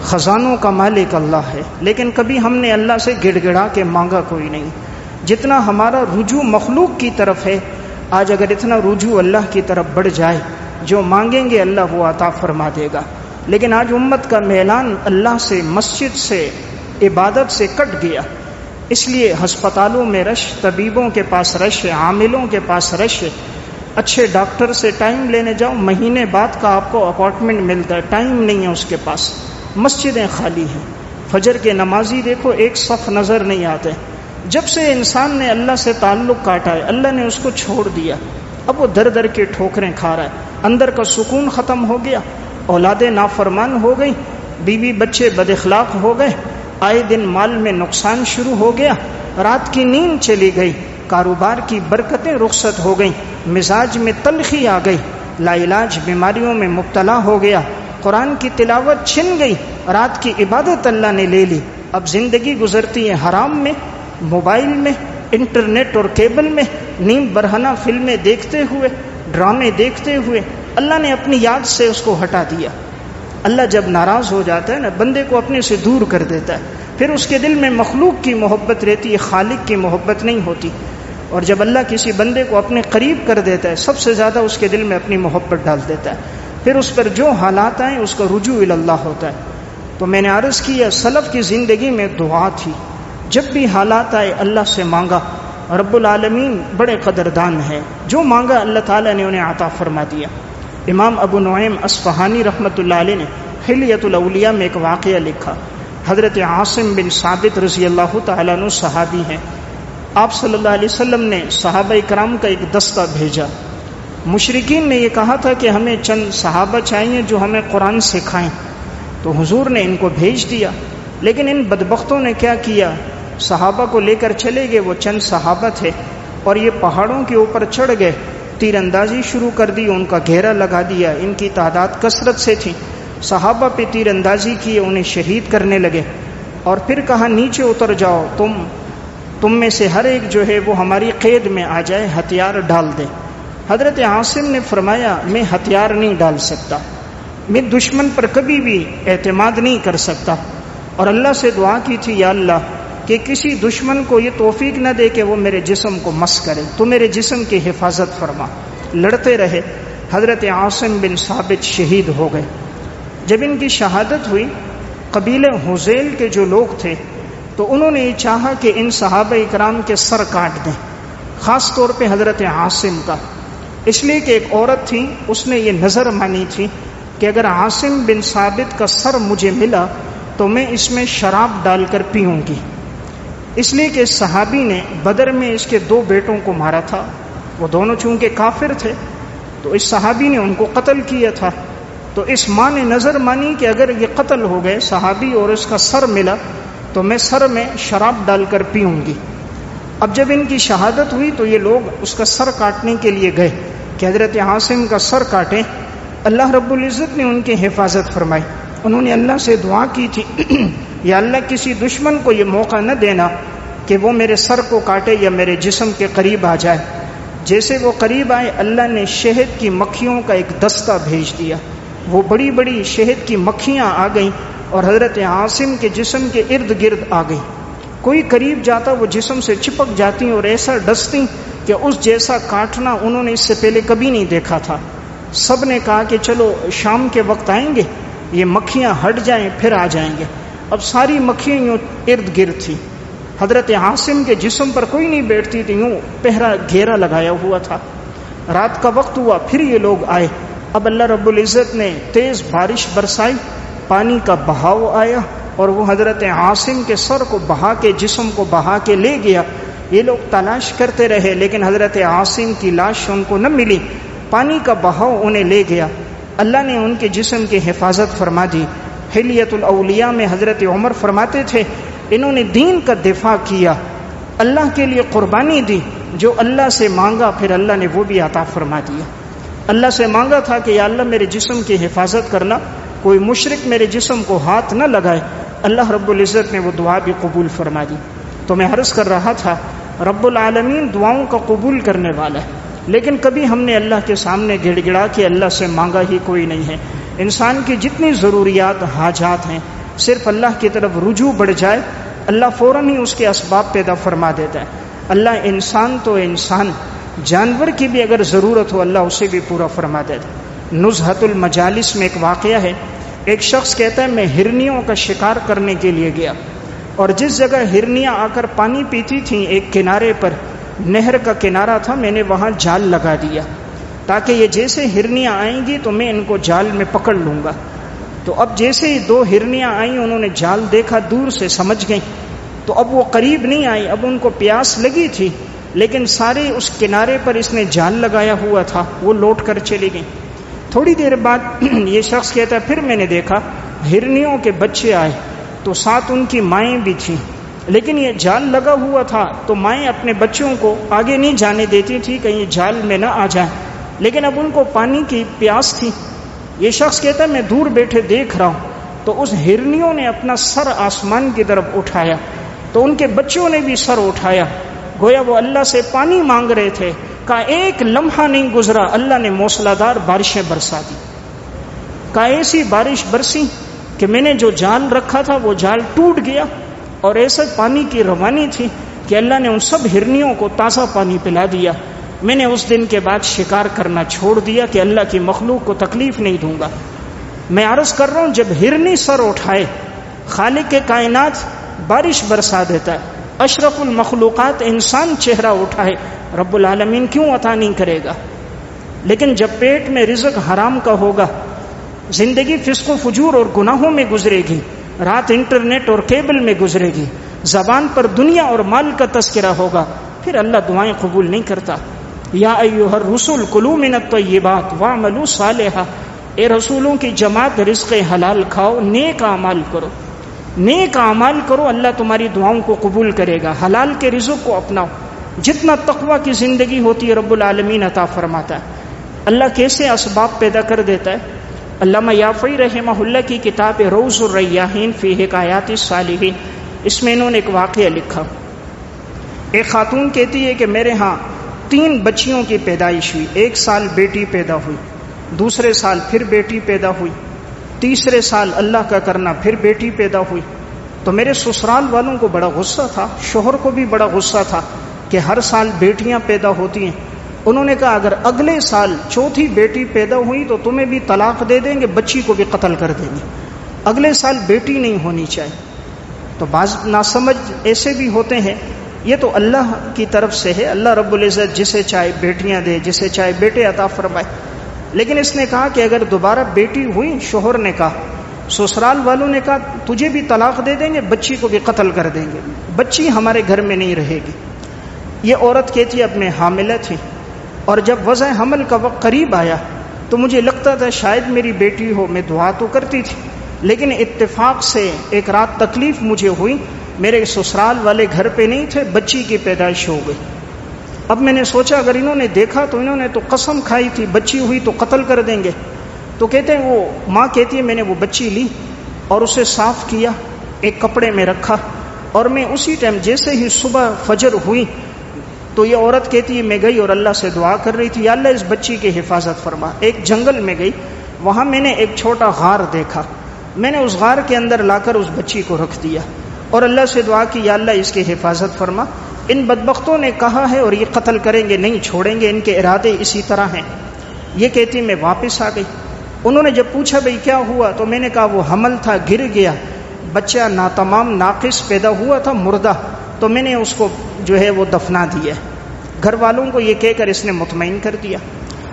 خزانوں کا مالک اللہ ہے، لیکن کبھی ہم نے اللہ سے گڑ گڑا کے مانگا کوئی نہیں۔ جتنا ہمارا رجوع مخلوق کی طرف ہے، آج اگر اتنا رجوع اللہ کی طرف بڑھ جائے، جو مانگیں گے اللہ وہ عطا فرما دے گا، لیکن آج امت کا میلان اللہ سے، مسجد سے، عبادت سے کٹ گیا، اس لیے ہسپتالوں میں رش، طبیبوں کے پاس رش، عاملوں کے پاس رش، اچھے ڈاکٹر سے ٹائم لینے جاؤ، مہینے بعد کا آپ کو اپارٹمنٹ ملتا ہے، ٹائم نہیں ہے اس کے پاس، مسجدیں خالی ہیں، فجر کے نمازی دیکھو ایک صف نظر نہیں آتے۔ جب سے انسان نے اللہ سے تعلق کاٹا ہے، اللہ نے اس کو چھوڑ دیا، اب وہ در در کے ٹھوکریں کھا رہا ہے، اندر کا سکون ختم ہو گیا، اولادیں نافرمان ہو گئی، بیوی بچے بد اخلاق ہو گئے، آئے دن مال میں نقصان شروع ہو گیا، رات کی نیند چلی گئی، کاروبار کی برکتیں رخصت ہو گئیں، مزاج میں تلخی آ گئی، لا علاج بیماریوں میں مبتلا ہو گیا، قرآن کی تلاوت چھن گئی، رات کی عبادت اللہ نے لے لی، اب زندگی گزرتی ہے حرام میں، موبائل میں، انٹرنیٹ اور کیبل میں، نیم برہنہ فلمیں دیکھتے ہوئے، ڈرامے دیکھتے ہوئے اللہ نے اپنی یاد سے اس کو ہٹا دیا۔ اللہ جب ناراض ہو جاتا ہے نا، بندے کو اپنے سے دور کر دیتا ہے، پھر اس کے دل میں مخلوق کی محبت رہتی ہے، خالق کی محبت نہیں ہوتی۔ اور جب اللہ کسی بندے کو اپنے قریب کر دیتا ہے، سب سے زیادہ اس کے دل میں اپنی محبت ڈال دیتا ہے، پھر اس پر جو حالات آئیں اس کا رجوع الی اللہ ہوتا ہے۔ تو میں نے عرض کیا سلف کی زندگی میں دعا تھی، جب بھی حالات آئے اللہ سے مانگا، رب العالمین بڑے قدردان ہے، جو مانگا اللہ تعالیٰ نے انہیں عطا فرما دیا۔ امام ابو نعیم اصفہانی رحمۃ اللہ علیہ نے حلیۃ الاولیاء میں ایک واقعہ لکھا۔ حضرت عاصم بن ثابت رضی اللہ تعالیٰ عنہ صحابی ہیں، آپ صلی اللہ علیہ وسلم نے صحابہ کرام کا ایک دستہ بھیجا۔ مشرکین نے یہ کہا تھا کہ ہمیں چند صحابہ چاہیے جو ہمیں قرآن سکھائیں، تو حضور نے ان کو بھیج دیا، لیکن ان بدبختوں نے کیا کیا، صحابہ کو لے کر چلے گئے، وہ چند صحابہ تھے، اور یہ پہاڑوں کے اوپر چڑھ گئے، تیر اندازی شروع کر دی، ان کا گھیرا لگا دیا، ان کی تعداد کثرت سے تھی، صحابہ پہ تیر اندازی کیے، انہیں شہید کرنے لگے، اور پھر کہا نیچے اتر جاؤ، تم میں سے ہر ایک جو ہے وہ ہماری قید میں آ جائے، ہتھیار ڈال دے۔ حضرت عاصم نے فرمایا میں ہتھیار نہیں ڈال سکتا، میں دشمن پر کبھی بھی اعتماد نہیں کر سکتا، اور اللہ سے دعا کی تھی یا اللہ کہ کسی دشمن کو یہ توفیق نہ دے کہ وہ میرے جسم کو مس کرے، تو میرے جسم کی حفاظت فرما۔ لڑتے رہے، حضرت عاصم بن ثابت شہید ہو گئے۔ جب ان کی شہادت ہوئی، قبیلہ حذیل کے جو لوگ تھے تو انہوں نے یہ چاہا کہ ان صحابہ اکرام کے سر کاٹ دیں، خاص طور پہ حضرت عاصم کا، اس لیے کہ ایک عورت تھی، اس نے یہ نظر مانی تھی کہ اگر عاصم بن ثابت کا سر مجھے ملا تو میں اس میں شراب ڈال کر پیوں گی، اس لیے کہ صحابی نے بدر میں اس کے 2 بیٹوں کو مارا تھا، وہ دونوں چونکہ کافر تھے تو اس صحابی نے ان کو قتل کیا تھا، تو اس ماں نے نظر مانی کہ اگر یہ قتل ہو گئے صحابی اور اس کا سر ملا تو میں سر میں شراب ڈال کر پیوں گی۔ اب جب ان کی شہادت ہوئی تو یہ لوگ اس کا سر کاٹنے کے لیے گئے کہ حضرت عاصم کا سر کاٹیں، اللہ رب العزت نے ان کی حفاظت فرمائی۔ انہوں نے اللہ سے دعا کی تھی یا اللہ کسی دشمن کو یہ موقع نہ دینا کہ وہ میرے سر کو کاٹے یا میرے جسم کے قریب آ جائے۔ جیسے وہ قریب آئے اللہ نے شہد کی مکھیوں کا ایک دستہ بھیج دیا، وہ بڑی بڑی شہد کی مکھیاں آ گئیں اور حضرت عاصم کے جسم کے ارد گرد آ گئیں، کوئی قریب جاتا وہ جسم سے چپک جاتی اور ایسا ڈستی کہ اس جیسا کاٹنا انہوں نے اس سے پہلے کبھی نہیں دیکھا تھا۔ سب نے کہا کہ چلو شام کے وقت آئیں گے، یہ مکھیاں ہٹ جائیں پھر آ جائیں گے۔ اب ساری مکھیاں یوں ارد گرد تھی، حضرت عاصم کے جسم پر کوئی نہیں بیٹھتی تھی، یوں پہرا گھیرا لگایا ہوا تھا۔ رات کا وقت ہوا، پھر یہ لوگ آئے، اب اللہ رب العزت نے تیز بارش برسائی، پانی کا بہاؤ آیا اور وہ حضرت عاصم کے سر کو بہا کے، جسم کو بہا کے لے گیا۔ یہ لوگ تلاش کرتے رہے لیکن حضرت عاصم کی لاش ان کو نہ ملی، پانی کا بہاؤ انہیں لے گیا۔ اللہ نے ان کے جسم کی حفاظت فرما دی۔ حلیۃ الاولیاء میں حضرت عمر فرماتے تھے انہوں نے دین کا دفاع کیا، اللہ کے لیے قربانی دی، جو اللہ سے مانگا پھر اللہ نے وہ بھی عطا فرما دیا۔ اللہ سے مانگا تھا کہ یا اللہ میرے جسم کی حفاظت کرنا، کوئی مشرک میرے جسم کو ہاتھ نہ لگائے، اللہ رب العزت نے وہ دعا بھی قبول فرما دی۔ تو میں عرض کر رہا تھا رب العالمین دعاؤں کا قبول کرنے والا ہے، لیکن کبھی ہم نے اللہ کے سامنے گڑ گڑا کے اللہ سے مانگا ہی کوئی نہیں ہے۔ انسان کی جتنی ضروریات حاجات ہیں، صرف اللہ کی طرف رجوع بڑھ جائے، اللہ فوراً ہی اس کے اسباب پیدا فرما دیتا ہے۔ اللہ انسان تو انسان، جانور کی بھی اگر ضرورت ہو اللہ اسے بھی پورا فرما دیتا ہے۔ نزہۃ المجالس میں ایک واقعہ ہے، ایک شخص کہتا ہے میں ہرنیوں کا شکار کرنے کے لیے گیا، اور جس جگہ ہرنیاں آ کر پانی پیتی تھیں ایک کنارے پر، نہر کا کنارہ تھا، میں نے وہاں جال لگا دیا تاکہ یہ جیسے ہرنیاں آئیں گی تو میں ان کو جال میں پکڑ لوں گا۔ تو اب جیسے ہی 2 ہرنیاں آئیں انہوں نے جال دیکھا، دور سے سمجھ گئیں، تو اب وہ قریب نہیں آئی، اب ان کو پیاس لگی تھی، لیکن سارے اس کنارے پر اس نے جال لگایا ہوا تھا، وہ لوٹ کر چلی گئیں۔ تھوڑی دیر بعد یہ شخص کہتا ہے پھر میں نے دیکھا ہرنیوں کے بچے آئے تو ساتھ ان کی مائیں بھی تھیں، لیکن یہ جال لگا ہوا تھا تو مائیں اپنے بچوں کو آگے نہیں جانے دیتی تھی کہیں جال میں نہ آ جائیں، لیکن اب ان کو پانی کی پیاس تھی۔ یہ شخص کہتا ہے میں دور بیٹھے دیکھ رہا ہوں تو اس ہرنیوں نے اپنا سر آسمان کی طرف اٹھایا تو ان کے بچوں نے بھی سر اٹھایا، گویا وہ اللہ سے پانی مانگ رہے تھے۔ کہا ایک لمحہ نہیں گزرا اللہ نے موسلادھار بارشیں برسا دی، کہا ایسی بارش برسی کہ میں نے جو جال رکھا تھا وہ جال ٹوٹ گیا، اور ایسے پانی کی روانی تھی کہ اللہ نے ان سب ہرنیوں کو تازہ پانی پلا دیا۔ میں نے اس دن کے بعد شکار کرنا چھوڑ دیا کہ اللہ کی مخلوق کو تکلیف نہیں دوں گا۔ میں عرض کر رہا ہوں جب ہرنی سر اٹھائے خالق کے کائنات بارش برسا دیتا ہے، اشرف المخلوقات انسان چہرہ اٹھائے، رب العالمین کیوں عطا نہیں کرے گا؟ لیکن جب پیٹ میں رزق حرام کا ہوگا، زندگی فسق و فجور اور گناہوں میں گزرے گی، رات انٹرنیٹ اور کیبل میں گزرے گی، زبان پر دنیا اور مال کا تذکرہ ہوگا، پھر اللہ دعائیں قبول نہیں کرتا۔ یا ایھا الرسل کلوا من الطیبات واعملوا صالحا، اے رسولوں کی جماعت رزق حلال کھاؤ، نیک اعمال کرو، نیک اعمال کرو، اللہ تمہاری دعاؤں کو قبول کرے گا، حلال کے رزق کو اپناؤ۔ جتنا تقوی کی زندگی ہوتی ہے رب العالمین عطا فرماتا ہے۔ اللہ کیسے اسباب پیدا کر دیتا ہے؟ علامہ یافعی رحمہ اللہ کی کتاب روض الریاحین فی حکایات الصالحین، اس میں انہوں نے ایک واقعہ لکھا۔ ایک خاتون کہتی ہے کہ میرے ہاں 3 بچیوں کی پیدائش ہوئی، ایک سال بیٹی پیدا ہوئی، دوسرے سال پھر بیٹی پیدا ہوئی، تیسرے سال اللہ کا کرنا پھر بیٹی پیدا ہوئی۔ تو میرے سسرال والوں کو بڑا غصہ تھا، شوہر کو بھی بڑا غصہ تھا کہ ہر سال بیٹیاں پیدا ہوتی ہیں۔ انہوں نے کہا اگر اگلے سال چوتھی بیٹی پیدا ہوئی تو تمہیں بھی طلاق دے دیں گے، بچی کو بھی قتل کر دیں گے، اگلے سال بیٹی نہیں ہونی چاہیے۔ تو بعض ناسمجھ ایسے بھی ہوتے ہیں، یہ تو اللہ کی طرف سے ہے، اللہ رب العزت جسے چاہے بیٹیاں دے، جسے چاہے بیٹے عطا فرمائے۔ لیکن اس نے کہا کہ اگر دوبارہ بیٹی ہوئی، شوہر نے کہا، سسرال والوں نے کہا تجھے بھی طلاق دے دیں گے، بچی کو بھی قتل کر دیں گے، بچی ہمارے گھر میں نہیں رہے گی۔ یہ عورت کہتی اپنے حاملہ تھی، اور جب وضع حمل کا وقت قریب آیا تو مجھے لگتا تھا شاید میری بیٹی ہو، میں دعا تو کرتی تھی، لیکن اتفاق سے ایک رات تکلیف مجھے ہوئی، میرے سسرال والے گھر پہ نہیں تھے، بچی کی پیدائش ہو گئی۔ اب میں نے سوچا اگر انہوں نے دیکھا تو انہوں نے تو قسم کھائی تھی بچی ہوئی تو قتل کر دیں گے۔ تو کہتے ہیں وہ ماں کہتی ہے میں نے وہ بچی لی اور اسے صاف کیا، ایک کپڑے میں رکھا، اور میں اسی ٹائم جیسے ہی صبح فجر ہوئی تو یہ عورت کہتی ہے میں گئی اور اللہ سے دعا کر رہی تھی یا اللہ اس بچی کی حفاظت فرما۔ ایک جنگل میں گئی، وہاں میں نے ایک چھوٹا غار دیکھا، میں نے اس غار کے اندر لا کر اس بچی کو رکھ دیا اور اللہ سے دعا کی یا اللہ اس کی حفاظت فرما۔ ان بدبختوں نے کہا ہے اور یہ قتل کریں گے، نہیں چھوڑیں گے، ان کے ارادے اسی طرح ہیں۔ یہ کہتی میں واپس آ گئی۔ انہوں نے جب پوچھا بھئی کیا ہوا تو میں نے کہا وہ حمل تھا، گر گیا، بچہ ناتمام ناقص پیدا ہوا تھا، مردہ، تو میں نے اس کو جو ہے وہ دفنا دیا۔ گھر والوں کو یہ کہہ کر اس نے مطمئن کر دیا۔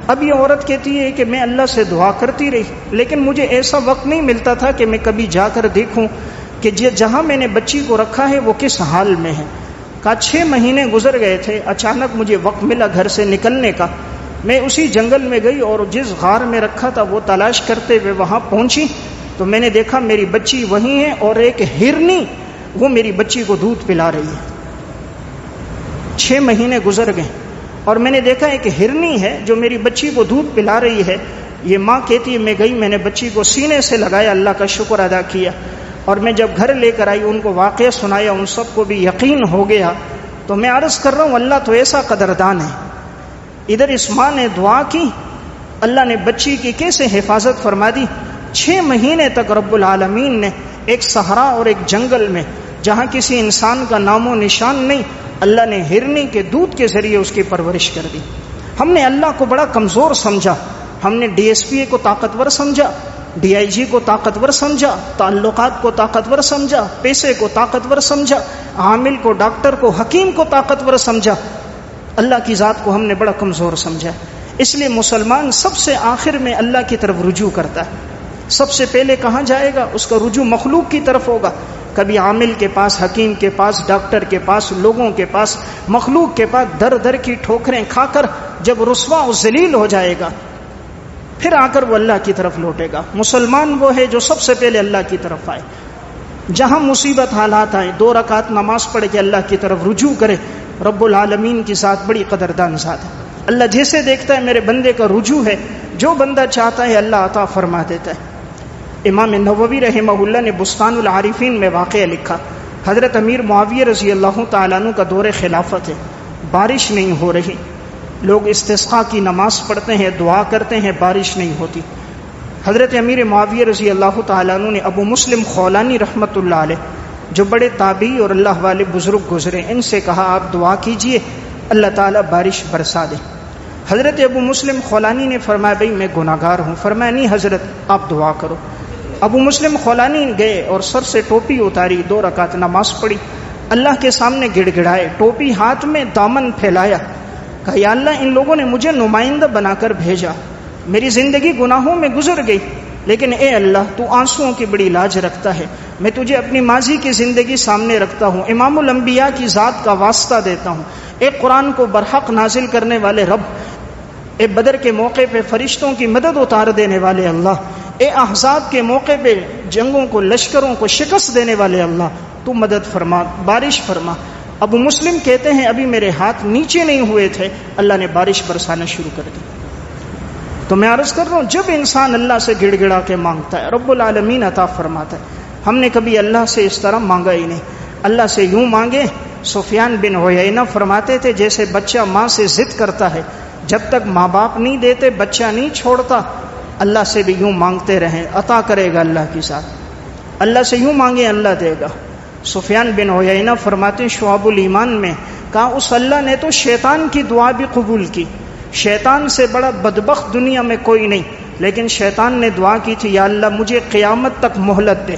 اب یہ عورت کہتی ہے کہ میں اللہ سے دعا کرتی رہی، لیکن مجھے ایسا وقت نہیں ملتا تھا کہ میں کبھی جا کر دیکھوں کہ جہاں میں نے بچی کو رکھا ہے وہ کس حال میں ہے۔ کہا 6 مہینے گزر گئے تھے، اچانک مجھے وقت ملا گھر سے نکلنے کا، میں اسی جنگل میں گئی اور جس غار میں رکھا تھا وہ تلاش کرتے ہوئے وہاں پہنچی تو میں نے دیکھا میری بچی وہیں ہے اور ایک ہرنی وہ میری بچی کو دودھ پلا رہی ہے۔ 6 مہینے گزر گئے اور میں نے دیکھا ایک ہرنی ہے جو میری بچی کو دودھ پلا رہی ہے۔ یہ ماں کہتی ہے میں گئی، میں نے بچی کو سینے سے لگایا، اللہ کا شکر ادا کیا، اور میں جب گھر لے کر آئی ان کو واقعہ سنایا، ان سب کو بھی یقین ہو گیا۔ تو میں عرض کر رہا ہوں اللہ تو ایسا قدردان ہے۔ ادھر اس ماں نے دعا کی، اللہ نے بچی کی کیسے حفاظت فرما دی۔ 6 مہینے تک رب العالمین نے ایک صحرا اور ایک جنگل میں جہاں کسی انسان کا نام و نشان نہیں، اللہ نے ہرنی کے دودھ کے ذریعے اس کی پرورش کر دی۔ ہم نے اللہ کو بڑا کمزور سمجھا، ہم نے ڈی ایس پی کو طاقتور سمجھا، ڈی آئی جی کو طاقتور سمجھا، تعلقات کو طاقتور سمجھا، پیسے کو طاقتور سمجھا، عامل کو، ڈاکٹر کو، حکیم کو طاقتور سمجھا، اللہ کی ذات کو ہم نے بڑا کمزور سمجھا۔ اس لیے مسلمان سب سے آخر میں اللہ کی طرف رجوع کرتا ہے۔ سب سے پہلے کہاں جائے گا؟ اس کا رجوع مخلوق کی طرف ہوگا، کبھی عامل کے پاس، حکیم کے پاس، ڈاکٹر کے پاس، لوگوں کے پاس، مخلوق کے پاس در در کی ٹھوکریں کھا کر جب رسوا و ذلیل ہو جائے گا پھر آ کر وہ اللہ کی طرف لوٹے گا۔ مسلمان وہ ہے جو سب سے پہلے اللہ کی طرف آئے۔ جہاں مصیبت حالات آئے 2 رکعت نماز پڑھ کے اللہ کی طرف رجوع کرے. رب العالمین کی ذات بڑی قدردان ذات ہے. اللہ جیسے دیکھتا ہے میرے بندے کا رجوع ہے، جو بندہ چاہتا ہے اللہ عطا فرما دیتا ہے. امام نووی رحمہ اللہ نے بستان العارفین میں واقعہ لکھا، حضرت امیر معاویہ رضی اللہ تعالیٰ عنہ کا دور خلافت ہے، بارش نہیں ہو رہی، لوگ استسقاء کی نماز پڑھتے ہیں، دعا کرتے ہیں، بارش نہیں ہوتی. حضرت امیر معاویہ رضی اللہ تعالیٰ عنہ نے ابو مسلم خولانی رحمۃ اللہ علیہ، جو بڑے تابعی اور اللہ والے بزرگ گزرے، ان سے کہا آپ دعا کیجئے اللہ تعالیٰ بارش برسا دے. حضرت ابو مسلم خولانی نے فرمایا بھئی میں گناہگار ہوں. فرمایا نہیں حضرت آپ دعا کرو. ابو مسلم خولانی گئے اور سر سے ٹوپی اتاری، 2 رکعت نماز پڑھی، اللہ کے سامنے گڑ گڑائے، ٹوپی ہاتھ میں، دامن پھیلایا، کہا یا اللہ ان لوگوں نے مجھے نمائندہ بنا کر بھیجا، میری زندگی گناہوں میں گزر گئی، لیکن اے اللہ تو آنسوؤں کی بڑی لاج رکھتا ہے، میں تجھے اپنی ماضی کی زندگی سامنے رکھتا ہوں، امام الانبیاء کی ذات کا واسطہ دیتا ہوں، اے قرآن کو برحق نازل کرنے والے رب، اے بدر کے موقع پہ فرشتوں کی مدد اتار دینے والے اللہ، اے احزاب کے موقع پہ جنگوں کو، لشکروں کو شکست دینے والے اللہ، تو مدد فرما، بارش فرما. ابو مسلم کہتے ہیں ابھی میرے ہاتھ نیچے نہیں ہوئے تھے، اللہ نے بارش برسانا شروع کر دی. تو میں عرض کر رہا ہوں جب انسان اللہ سے گڑ گڑا کے مانگتا ہے رب العالمین عطا فرماتا ہے. ہم نے کبھی اللہ سے اس طرح مانگا ہی نہیں. اللہ سے یوں مانگے، سفیان بن عیینہ فرماتے تھے جیسے بچہ ماں سے ضد کرتا ہے، جب تک ماں باپ نہیں دیتے بچہ نہیں چھوڑتا، اللہ سے بھی یوں مانگتے رہیں، عطا کرے گا اللہ کی ذات. اللہ سے یوں مانگے اللہ دے گا. سفیان بن عیینہ فرماتے شعب الایمان میں کہا اس اللہ نے تو شیطان کی دعا بھی قبول کی. شیطان سے بڑا بدبخت دنیا میں کوئی نہیں، لیکن شیطان نے دعا کی تھی یا اللہ مجھے قیامت تک مہلت دے،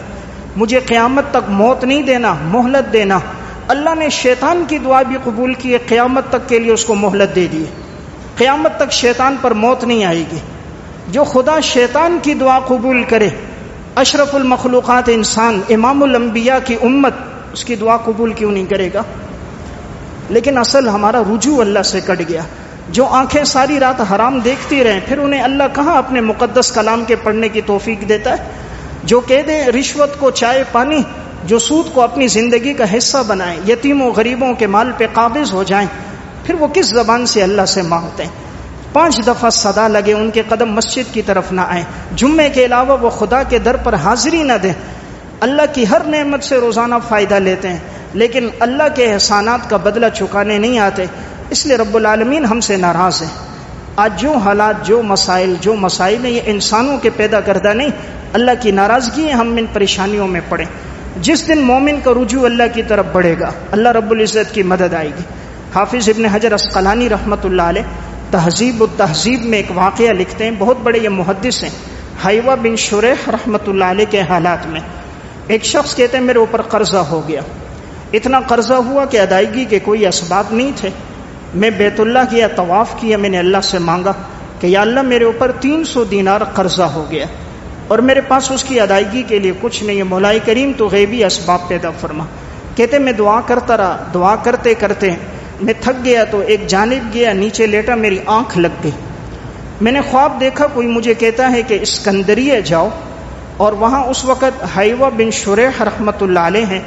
مجھے قیامت تک موت نہیں دینا، مہلت دینا. اللہ نے شیطان کی دعا بھی قبول کی ہے، قیامت تک کے لیے اس کو مہلت دے دی. قیامت تک شیطان پر موت نہیں آئے گی. جو خدا شیطان کی دعا قبول کرے، اشرف المخلوقات انسان، امام الانبیاء کی امت، اس کی دعا قبول کیوں نہیں کرے گا؟ لیکن اصل ہمارا رجوع اللہ سے کٹ گیا. جو آنکھیں ساری رات حرام دیکھتی رہیں پھر انہیں اللہ کہاں اپنے مقدس کلام کے پڑھنے کی توفیق دیتا ہے؟ جو کہہ دے رشوت کو چائے پانی، جو سود کو اپنی زندگی کا حصہ بنائیں، یتیموں غریبوں کے مال پہ قابض ہو جائیں، پھر وہ کس زبان سے اللہ سے مانگتے ہیں؟ 5 دفعہ صدا لگے ان کے قدم مسجد کی طرف نہ آئیں، جمعے کے علاوہ وہ خدا کے در پر حاضری نہ دیں. اللہ کی ہر نعمت سے روزانہ فائدہ لیتے ہیں لیکن اللہ کے احسانات کا بدلہ چکانے نہیں آتے. اس لیے رب العالمین ہم سے ناراض ہے. آج جو حالات، جو مسائل ہیں یہ انسانوں کے پیدا کردہ نہیں، اللہ کی ناراضگی ہے. ہم ان پریشانیوں میں پڑیں. جس دن مومن کا رجوع اللہ کی طرف بڑھے گا اللہ رب العزت کی مدد آئے گی. حافظ ابن حجر عسقلانی رحمۃ اللہ علیہ تہذیب التہذیب میں ایک واقعہ لکھتے ہیں، بہت بڑے یہ محدث ہیں. حیوہ بن شریح رحمۃ اللہ علیہ کے حالات میں ایک شخص کہتے ہیں میرے اوپر قرضہ ہو گیا، اتنا قرضہ ہوا کہ ادائیگی کے کوئی اسباب نہیں تھے. میں بیت اللہ گیا، طواف کیا، میں نے اللہ سے مانگا کہ یا اللہ میرے اوپر 300 دینار قرضہ ہو گیا اور میرے پاس اس کی ادائیگی کے لیے کچھ نہیں ہے، مولا کریم تو غیبی اسباب پیدا فرما. کہتے میں دعا کرتا رہا، دعا کرتے کرتے میں تھک گیا تو ایک جانب گیا، نیچے لیٹا، میری آنکھ لگ گئی. میں نے خواب دیکھا کوئی مجھے کہتا ہے کہ اسکندریہ جاؤ اور وہاں اس وقت حیوہ بن شریح رحمۃ اللہ علیہ ہیں،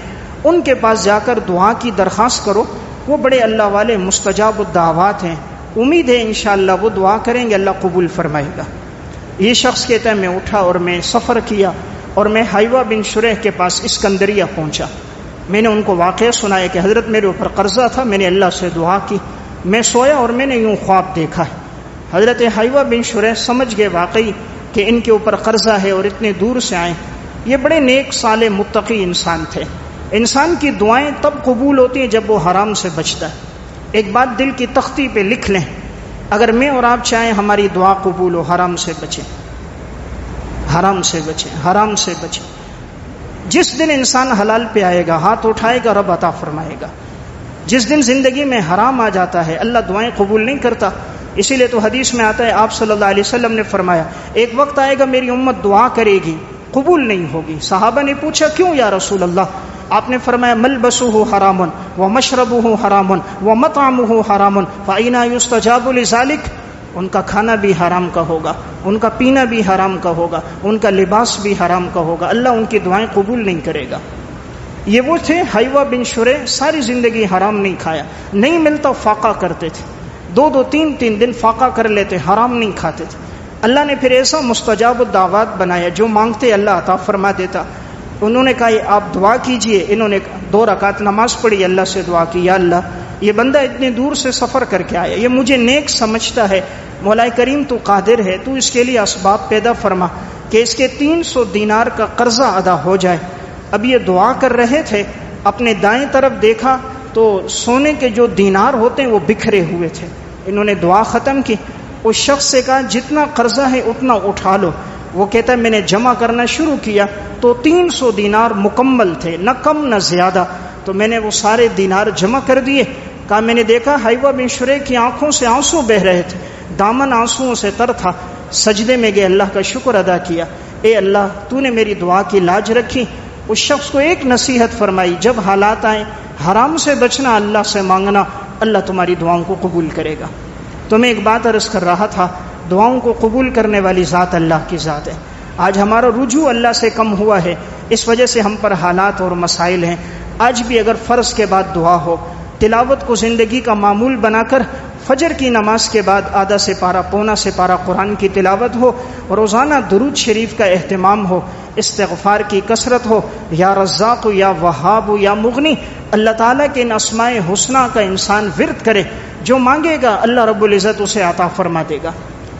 ان کے پاس جا کر دعا کی درخواست کرو، وہ بڑے اللہ والے مستجاب الدعوات ہیں، امید ہے انشاءاللہ وہ دعا کریں گے اللہ قبول فرمائے گا. یہ شخص کہتا ہے میں اٹھا اور میں سفر کیا اور میں حیوہ بن شریح کے پاس اسکندریہ پہنچا. میں نے ان کو واقعہ سنایا کہ حضرت میرے اوپر قرضہ تھا، میں نے اللہ سے دعا کی، میں سویا اور میں نے یوں خواب دیکھا ہے. حضرت حیوہ بن شریح سمجھ گئے واقعی کہ ان کے اوپر قرضہ ہے اور اتنے دور سے آئے. یہ بڑے نیک صالح متقی انسان تھے. انسان کی دعائیں تب قبول ہوتی ہیں جب وہ حرام سے بچتا ہے. ایک بات دل کی تختی پہ لکھ لیں، اگر میں اور آپ چاہیں ہماری دعا قبول ہو، حرام سے بچیں، حرام سے بچیں، حرام سے بچیں. جس دن انسان حلال پہ آئے گا، ہاتھ اٹھائے گا، رب عطا فرمائے گا. جس دن زندگی میں حرام آ جاتا ہے اللہ دعائیں قبول نہیں کرتا. اسی لیے تو حدیث میں آتا ہے آپ صلی اللہ علیہ وسلم نے فرمایا ایک وقت آئے گا میری امت دعا کرے گی قبول نہیں ہوگی. صحابہ نے پوچھا کیوں یا رسول اللہ؟ آپ نے فرمایا ملبسہ حرام ومشربہ حرام ومطعمہ حرام فأینى یستجاب لذلک. ان کا کھانا بھی حرام کا ہوگا، ان کا پینا بھی حرام کا ہوگا، ان کا لباس بھی حرام کا ہوگا، اللہ ان کی دعائیں قبول نہیں کرے گا. یہ وہ تھے حیوہ بن شریح، ساری زندگی حرام نہیں کھایا، نہیں ملتا فاقہ کرتے تھے، 2 3 دن فاقہ کر لیتے، حرام نہیں کھاتے تھے۔ اللہ نے پھر ایسا مستجاب الدعوات بنایا، جو مانگتے اللہ عطا فرما دیتا۔ انہوں نے کہا آپ دعا کیجئے، انہوں نے 2 رکعت نماز پڑھی، اللہ سے دعا کی، یا اللہ یہ بندہ اتنے دور سے سفر کر کے آیا، یہ مجھے نیک سمجھتا ہے، مولا کریم تو قادر ہے، تو اس کے لیے اسباب پیدا فرما کہ اس کے 300 دینار کا قرضہ ادا ہو جائے۔ اب یہ دعا کر رہے تھے، اپنے دائیں طرف دیکھا تو سونے کے جو دینار ہوتے ہیں وہ بکھرے ہوئے تھے۔ انہوں نے دعا ختم کی، اس شخص سے کہا جتنا قرضہ ہے اتنا اٹھا لو۔ وہ کہتا ہے میں نے جمع کرنا شروع کیا تو 300 دینار مکمل تھے، نہ کم نہ زیادہ، تو میں نے وہ سارے دینار جمع کر دیے۔ کہا میں نے دیکھا حیوہ بن شریح کی آنکھوں سے آنسو بہ رہے تھے، دامن آنسوؤں سے تر تھا، سجدے میں گئے، اللہ کا شکر ادا کیا، اے اللہ تو نے میری دعا کی لاج رکھی۔ اس شخص کو ایک نصیحت فرمائی، جب حالات آئیں حرام سے بچنا، اللہ سے مانگنا، اللہ تمہاری دعاؤں کو قبول کرے گا۔ تو میں ایک بات عرض کر رہا تھا، دعاؤں کو قبول کرنے والی ذات اللہ کی ذات ہے۔ آج ہمارا رجوع اللہ سے کم ہوا ہے، اس وجہ سے ہم پر حالات اور مسائل ہیں۔ آج بھی اگر فرض کے بعد دعا ہو، تلاوت کو زندگی کا معمول بنا کر فجر کی نماز کے بعد آدھا سے پارہ پونا سے پارہ قرآن کی تلاوت ہو، روزانہ درود شریف کا اہتمام ہو، استغفار کی کثرت ہو، یا رزاق یا وہاب یا مغنی، اللہ تعالیٰ کے ان اسماء حسنہ کا انسان ورد کرے، جو مانگے گا اللہ رب العزت اسے عطا فرما دے گا۔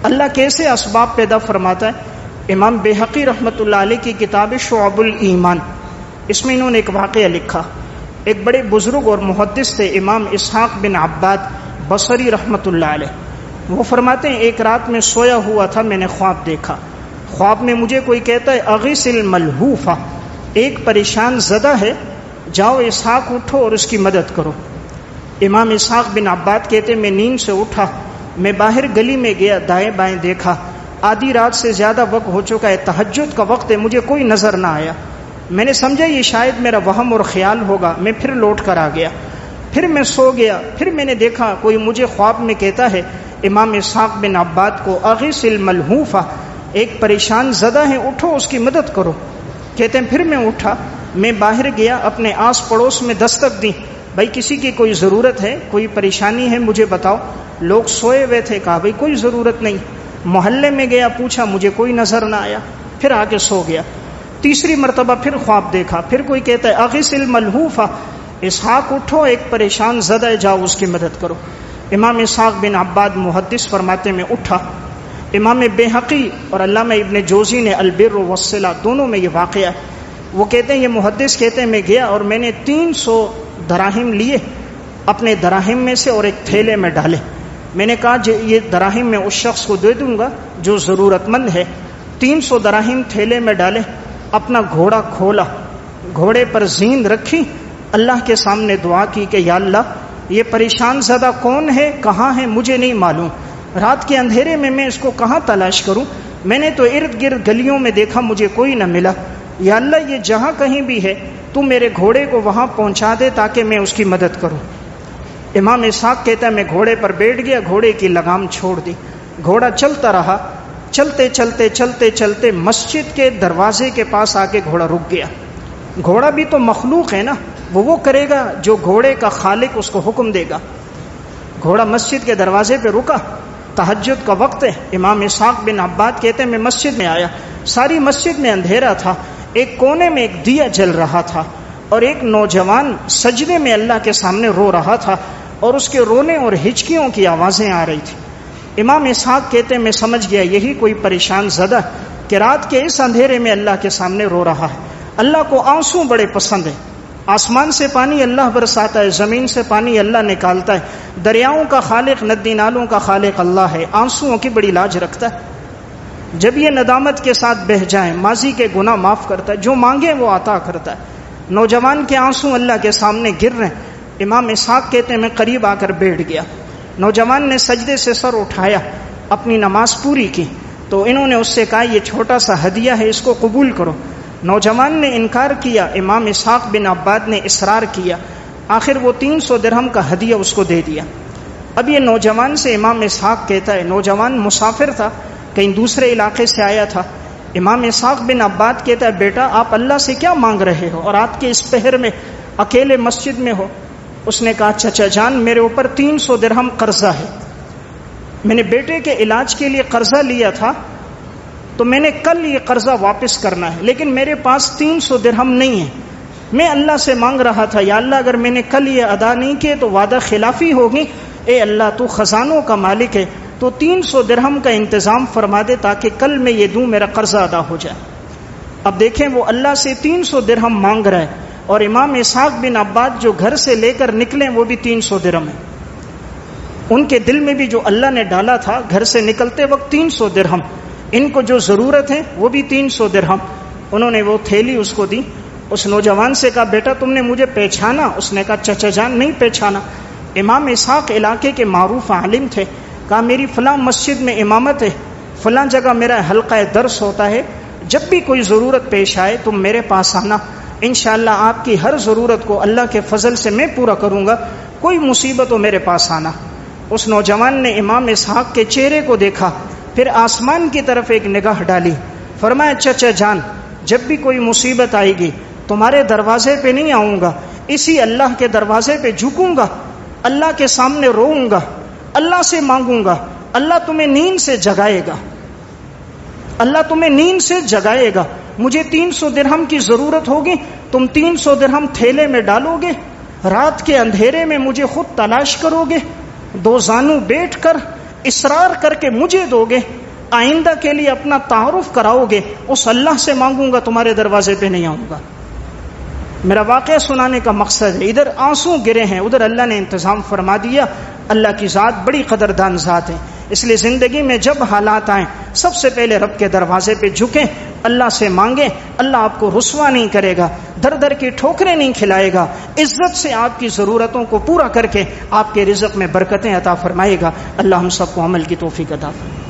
اللہ کیسے اسباب پیدا فرماتا ہے؟ امام بیہقی رحمۃ اللہ علیہ کی کتاب شعب الایمان، اس میں انہوں نے ایک واقعہ لکھا۔ ایک بڑے بزرگ اور محدث تھے امام اسحاق بن عباد بصری رحمۃ اللہ علیہ۔ وہ فرماتے ہیں ایک رات میں سویا ہوا تھا، میں نے خواب دیکھا، خواب میں مجھے کوئی کہتا ہے اغیث الملہوفہ، ایک پریشان زدہ ہے، جاؤ اسحاق اٹھو اور اس کی مدد کرو۔ امام اسحاق بن عباد کہتے میں نیند سے اٹھا، میں باہر گلی میں گیا، دائیں بائیں دیکھا، آدھی رات سے زیادہ وقت ہو چکا ہے، تہجد کا وقت ہے، مجھے کوئی نظر نہ آیا۔ میں نے سمجھا یہ شاید میرا وہم اور خیال ہوگا، میں پھر لوٹ کر آ گیا، پھر میں سو گیا، پھر میں نے دیکھا کوئی مجھے خواب میں کہتا ہے امام اسحاق بن عباد کو اغیث الملہوفہ، ایک پریشان زدہ ہے، اٹھو اس کی مدد کرو۔ کہتے ہیں پھر میں اٹھا، میں باہر گیا، اپنے آس پڑوس میں دستک دی، بھائی کسی کی کوئی ضرورت ہے، کوئی پریشانی ہے مجھے بتاؤ۔ لوگ سوئے ہوئے تھے، کہا بھائی کوئی ضرورت نہیں۔ محلے میں گیا، پوچھا، مجھے کوئی نظر نہ آیا، پھر آ کے سو گیا۔ تیسری مرتبہ پھر خواب دیکھا، پھر کوئی کہتا ہے اغیث الملہوفہ، اسحاق اٹھو، ایک پریشان زدہ ہے، جاؤ اس کی مدد کرو۔ امام اسحاق بن عباد محدث فرماتے میں اٹھا۔ امام بیہقی اور علامہ ابن جوزی نے البر والصلہ دونوں میں یہ واقعہ ہے۔ وہ کہتے ہیں، یہ محدث کہتے ہیں میں گیا اور میں نے 300 دراہم لیے اپنے دراہم میں سے اور ایک تھیلے میں ڈالے۔ میں نے کہا یہ دراہم میں اس شخص کو دے دوں گا جو ضرورت مند ہے۔ 300 دراہم تھیلے میں ڈالے، اپنا گھوڑا کھولا، گھوڑے پر زین رکھی، اللہ کے سامنے دعا کی کہ یا اللہ یہ پریشان زدہ کون ہے، کہاں ہے، مجھے نہیں معلوم، رات کے اندھیرے میں اس کو کہاں تلاش کروں؟ میں نے تو ارد گرد گلیوں میں دیکھا، مجھے کوئی نہ ملا۔ یا اللہ یہ جہاں کہیں بھی ہے تو میرے گھوڑے کو وہاں پہنچا دے تاکہ میں اس کی مدد کروں۔ امام اسحاق کہتا ہے میں گھوڑے پر بیٹھ گیا، گھوڑے کی لگام چھوڑ دی، گھوڑا چلتا رہا، چلتے چلتے چلتے چلتے مسجد کے دروازے کے پاس آ کے گھوڑا رک گیا۔ گھوڑا بھی تو مخلوق ہے نا، وہ کرے گا جو گھوڑے کا خالق اس کو حکم دے گا۔ گھوڑا مسجد کے دروازے پہ رکا، تہجد کا وقت ہے۔ امام اسحاق بن عباد کہتے ہیں میں مسجد میں آیا، ساری مسجد میں اندھیرا تھا، ایک کونے میں ایک دیا جل رہا تھا اور ایک نوجوان سجدے میں اللہ کے سامنے رو رہا تھا اور اس کے رونے اور ہچکیوں کی آوازیں آ رہی تھی۔ امام اسحاق کہتے ہیں میں سمجھ گیا یہی کوئی پریشان زدہ کہ رات کے اس اندھیرے میں اللہ کے سامنے رو رہا ہے۔ اللہ کو آنسو بڑے پسند ہیں، آسمان سے پانی اللہ برساتا ہے، زمین سے پانی اللہ نکالتا ہے، دریاؤں کا خالق، ندی نالوں کا خالق اللہ ہے، آنسوؤں کی بڑی لاج رکھتا ہے۔ جب یہ ندامت کے ساتھ بہ جائیں، ماضی کے گناہ معاف کرتا ہے، جو مانگے وہ عطا کرتا ہے۔ نوجوان کے آنسو اللہ کے سامنے گر رہے ہیں۔ امام اسحاق کہتے ہیں میں قریب آ کر بیٹھ گیا، نوجوان نے سجدے سے سر اٹھایا، اپنی نماز پوری کی، تو انہوں نے اس سے کہا یہ چھوٹا سا ہدیہ ہے، اس کو قبول کرو۔ نوجوان نے انکار کیا، امام اسحاق بن عباد نے اصرار کیا، آخر وہ 300 درہم کا ہدیہ اس کو دے دیا۔ اب یہ نوجوان سے امام اسحاق کہتا ہے، نوجوان مسافر تھا، کہیں دوسرے علاقے سے آیا تھا، امام اسحاق بن عباد کہتا ہے بیٹا آپ اللہ سے کیا مانگ رہے ہو اور آپ کے اس پہر میں اکیلے مسجد میں ہو؟ اس نے کہا چچا جان میرے اوپر 300 درہم قرضہ ہے، میں نے بیٹے کے علاج کے لیے قرضہ لیا تھا تو میں نے کل یہ قرضہ واپس کرنا ہے، لیکن میرے پاس 300 درہم نہیں ہے۔ میں اللہ سے مانگ رہا تھا یا اللہ اگر میں نے کل یہ ادا نہیں کیے تو وعدہ خلافی ہوگی، اے اللہ تو خزانوں کا مالک ہے، تو 300 درہم کا انتظام فرما دے تاکہ کل میں یہ دوں میرا قرضہ ادا ہو جائے۔ اب دیکھیں وہ اللہ سے 300 درہم مانگ رہا ہے اور امام اسحاق بن عباد جو گھر سے لے کر نکلے وہ بھی 300 درہم ہے۔ ان کے دل میں بھی جو اللہ نے ڈالا تھا گھر سے نکلتے وقت 300 درہم، ان کو جو ضرورت ہے وہ بھی 300 درہم۔ انہوں نے وہ تھیلی اس کو دی، اس نوجوان سے کہا بیٹا تم نے مجھے پہچانا؟ اس نے کہا چچا جان نہیں پہچانا۔ امام اسحاق علاقے کے معروف عالم تھے، کہا میری فلاں مسجد میں امامت ہے، فلاں جگہ میرا حلقہ درس ہوتا ہے، جب بھی کوئی ضرورت پیش آئے تم میرے پاس آنا، انشاءاللہ آپ کی ہر ضرورت کو اللہ کے فضل سے میں پورا کروں گا، کوئی مصیبت ہو میرے پاس آنا۔ اس نوجوان نے امام اسحاق کے چہرے کو دیکھا، پھر آسمان کی طرف ایک نگاہ ڈالی، فرمایا چچا جان جب بھی کوئی مصیبت آئے گی تمہارے دروازے پہ نہیں آؤں گا، اسی اللہ کے دروازے پہ جھکوں گا، اللہ کے سامنے روؤں گا، اللہ سے مانگوں گا، اللہ تمہیں نیند سے جگائے گا، اللہ تمہیں نیند سے جگائے گا۔ مجھے 300 درہم کی ضرورت ہوگی، تم 300 درہم تھیلے میں ڈالو گے، رات کے اندھیرے میں مجھے خود تلاش کرو گے، دو زانو بیٹھ کر اصرار کر کے مجھے دو گے، آئندہ کے لیے اپنا تعارف کراؤ گے، اس اللہ سے مانگوں گا، تمہارے دروازے پہ نہیں آؤں گا۔ میرا واقعہ سنانے کا مقصد ہے، ادھر آنسو گرے ہیں، ادھر اللہ نے انتظام فرما دیا۔ اللہ کی ذات بڑی قدردان ذات ہے، اس لیے زندگی میں جب حالات آئیں سب سے پہلے رب کے دروازے پہ جھکیں، اللہ سے مانگیں، اللہ آپ کو رسوا نہیں کرے گا، در در کی ٹھوکریں نہیں کھلائے گا، عزت سے آپ کی ضرورتوں کو پورا کر کے آپ کے رزق میں برکتیں عطا فرمائے گا۔ اللہ ہم سب کو عمل کی توفیق عطا فرمائے۔